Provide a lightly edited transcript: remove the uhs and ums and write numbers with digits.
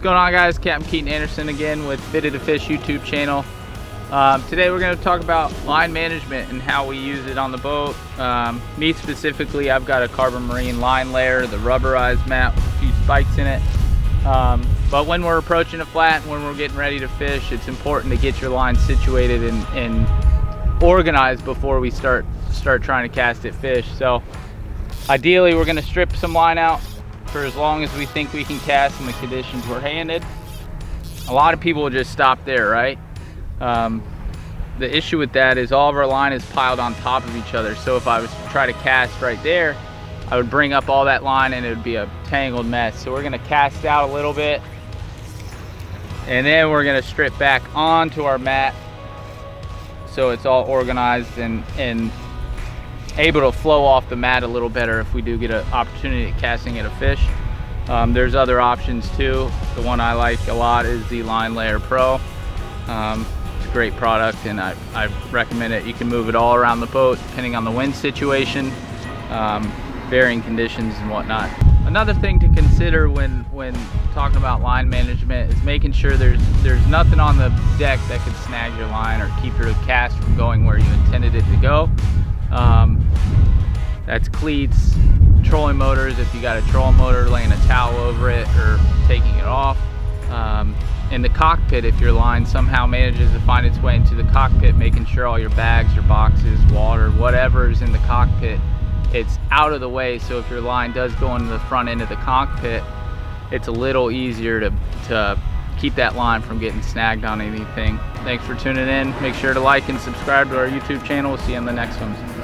going on, guys? Captain Keaton Anderson again with Fitted to Fish YouTube channel. Today we're going to talk about line management and how we use it on the boat. Me specifically, I've got a Carbon Marine line layer, the rubberized mat with a few spikes in it. But when we're approaching a flat and when we're getting ready to fish, it's important to get your line situated and organized before we start trying to cast at fish. So ideally we're going to strip some line out for as long as we think we can cast in the conditions we're handed. A lot of people will just stop there, right? The issue with that is all of our line is piled on top of each other. So if I was to try to cast right there, I would bring up all that line and it would be a tangled mess. So we're going to cast out a little bit and then we're going to strip back onto our mat so it's all organized and able to flow off the mat a little better if we do get an opportunity at casting at a fish. There's other options too. The one I like a lot is the Line Layer Pro. It's a great product and I recommend it. You can move it all around the boat depending on the wind situation, varying conditions and whatnot. Another thing to consider when talking about line management is making sure there's nothing on the deck that could snag your line or keep your cast from going where you intended it to go. That's cleats, trolling motors, if you got a trolling motor, laying a towel over it or taking it off. In the cockpit, if your line somehow manages to find its way into the cockpit, making sure all your bags, your boxes, water, whatever is in the cockpit, it's out of the way. So if your line does go into the front end of the cockpit, it's a little easier to keep that line from getting snagged on anything. Thanks for tuning in. Make sure to like and subscribe to our YouTube channel. We'll see you on the next one.